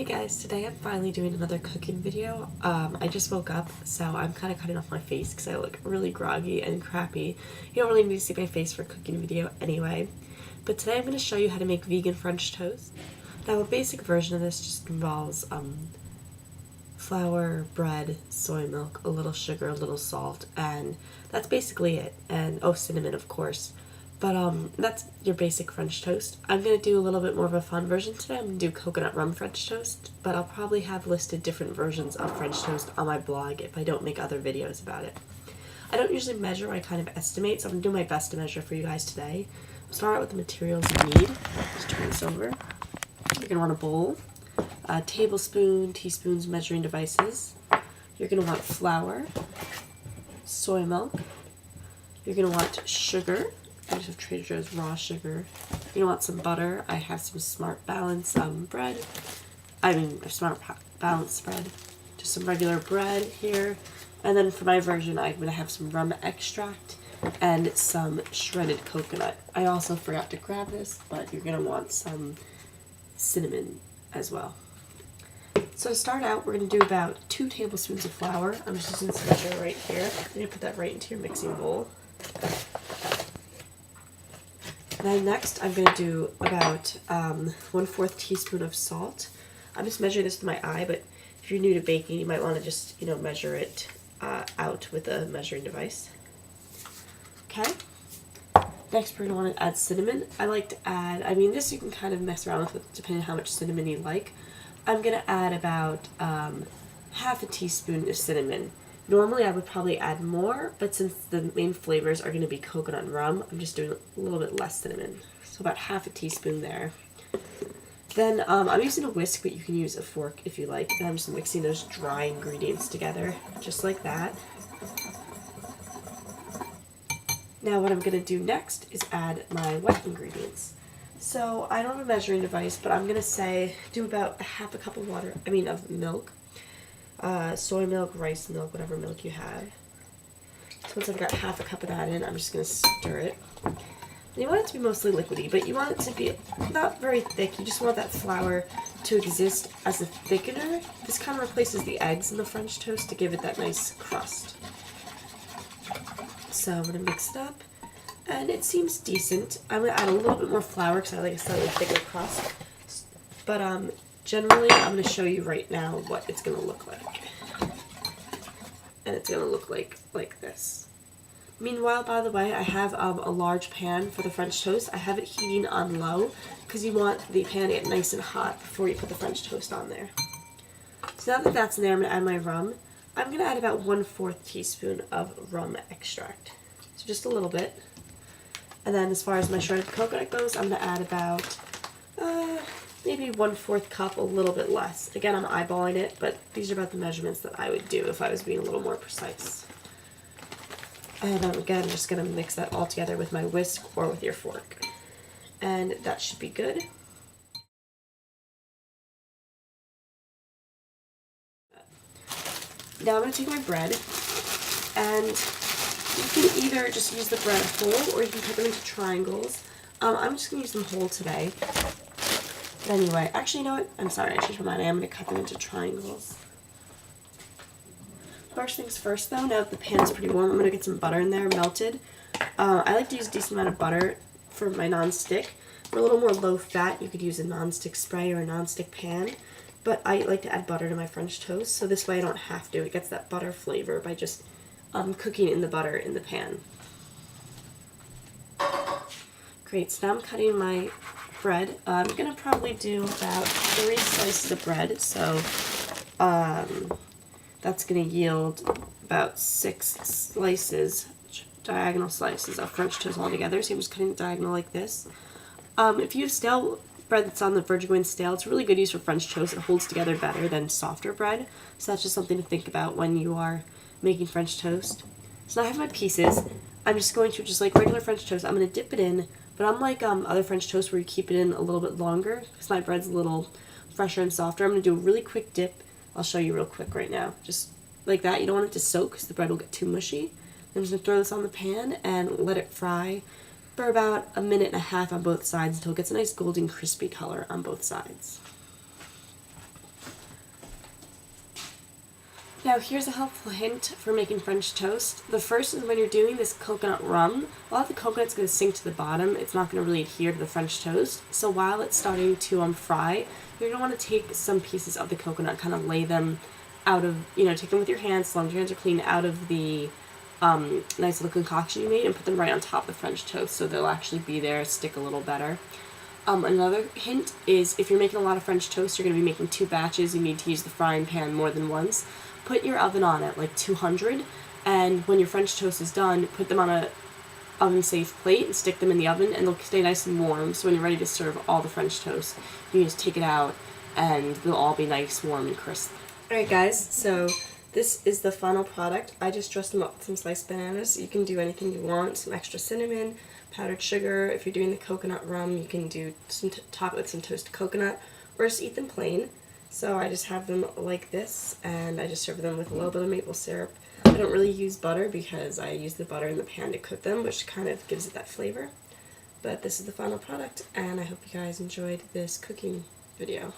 Hey guys, today I'm finally doing another cooking video. I just woke up, so I'm kind of cutting off my face because I look really groggy and crappy. You don't really need to see my face for a cooking video anyway. But today I'm going to show you how to make vegan French toast. Now a basic version of this just involves flour, bread, soy milk, a little sugar, a little salt, and that's basically it. And oh, cinnamon of course. But that's your basic French toast. I'm going to do a little bit more of a fun version today. I'm going to do coconut rum French toast, but I'll probably have listed different versions of French toast on my blog if I don't make other videos about it. I don't usually measure, I kind of estimate, so I'm going to do my best to measure for you guys today. I'll start out with the materials you need. Just turn this over. You're going to want a bowl, a tablespoon, teaspoons, measuring devices. You're going to want flour, soy milk. You're going to want sugar. I just have Trader Joe's raw sugar. You want some butter. I have some Smart Balance bread. Smart Balance bread. Just some regular bread here. And then for my version, I'm going to have some rum extract and some shredded coconut. I also forgot to grab this, but you're going to want some cinnamon as well. So to start out, we're going to do about 2 tablespoons of flour. I'm just using this measure right here. You're going to put that right into your mixing bowl. Then next, I'm going to do about 1/4 teaspoon of salt. I'm just measuring this with my eye, but if you're new to baking, you might want to just, measure it out with a measuring device. Okay. Next, we're going to want to add cinnamon. I like to add, this you can kind of mess around with depending on how much cinnamon you like. I'm going to add about 1/2 teaspoon of cinnamon. Normally I would probably add more, but since the main flavors are going to be coconut and rum, I'm just doing a little bit less cinnamon. So about 1/2 teaspoon there. Then I'm using a whisk, but you can use a fork if you like. And I'm just mixing those dry ingredients together, just like that. Now what I'm going to do next is add my wet ingredients. So I don't have a measuring device, but I'm going to say do about 1/2 cup of of milk. Soy milk, rice milk, whatever milk you have. So once I've got 1/2 cup of that in, I'm just going to stir it. And you want it to be mostly liquidy, but you want it to be not very thick. You just want that flour to exist as a thickener. This kind of replaces the eggs in the French toast to give it that nice crust. So I'm going to mix it up, and it seems decent. I'm going to add a little bit more flour because I like a slightly thicker crust. But generally, I'm going to show you right now what it's going to look like. And it's going to look like this. Meanwhile, by the way, I have a large pan for the French toast. I have it heating on low because you want the pan to get nice and hot before you put the French toast on there. So now that that's in there, I'm going to add my rum. I'm going to add about 1/4 teaspoon of rum extract. So just a little bit. And then as far as my shredded coconut goes, I'm going to add about maybe 1/4 cup, a little bit less. Again, I'm eyeballing it, but these are about the measurements that I would do if I was being a little more precise. And again, I'm just going to mix that all together with my whisk or with your fork. And that should be good. Now I'm going to take my bread, and you can either just use the bread whole or you can cut them into triangles. I'm just going to use them whole today. Anyway, actually, you know what? I'm sorry, I changed my mind. I am going to cut them into triangles. First things first, though, now that the pan is pretty warm, I'm going to get some butter in there, melted. I like to use a decent amount of butter for my non-stick. For a little more low-fat, you could use a non-stick spray or a non-stick pan. But I like to add butter to my French toast, so this way I don't have to. It gets that butter flavor by just cooking in the butter in the pan. Great, so now I'm cutting my bread. I'm going to probably do about 3 slices of bread, so that's going to yield about 6 slices, diagonal slices of French toast altogether. So I'm just cutting it diagonal like this. If you have stale bread that's on the verge of going stale, it's a really good use for French toast. It holds together better than softer bread, so that's just something to think about when you are making French toast. So now I have my pieces. I'm just going to, just like regular French toast, I'm going to dip it in. But unlike other French toast where you keep it in a little bit longer, because my bread's a little fresher and softer, I'm going to do a really quick dip. I'll show you real quick right now. Just like that. You don't want it to soak because the bread will get too mushy. I'm just going to throw this on the pan and let it fry for about 1.5 minutes on both sides until it gets a nice golden crispy color on both sides. Now here's a helpful hint for making French toast. The first is when you're doing this coconut rum, a lot of the coconut's going to sink to the bottom. It's not going to really adhere to the French toast. So while it's starting to fry, you're going to want to take some pieces of the coconut, kind of lay them out of, take them with your hands, as long as your hands are clean, out of the nice little concoction you made, and put them right on top of the French toast so they'll actually be there, stick a little better. Another hint is if you're making a lot of French toast, you're going to be making 2 batches, you need to use the frying pan more than once. Put your oven on at like 200, and when your French toast is done, put them on a oven-safe plate and stick them in the oven, and they'll stay nice and warm, so when you're ready to serve all the French toast, you can just take it out, and they'll all be nice, warm, and crisp. Alright guys, so this is the final product. I just dressed them up with some sliced bananas. You can do anything you want, some extra cinnamon, powdered sugar. If you're doing the coconut rum, you can do some top it with some toasted coconut, or just eat them plain. So I just have them like this, and I just serve them with a little bit of maple syrup. I don't really use butter because I use the butter in the pan to cook them, which kind of gives it that flavor. But this is the final product, and I hope you guys enjoyed this cooking video.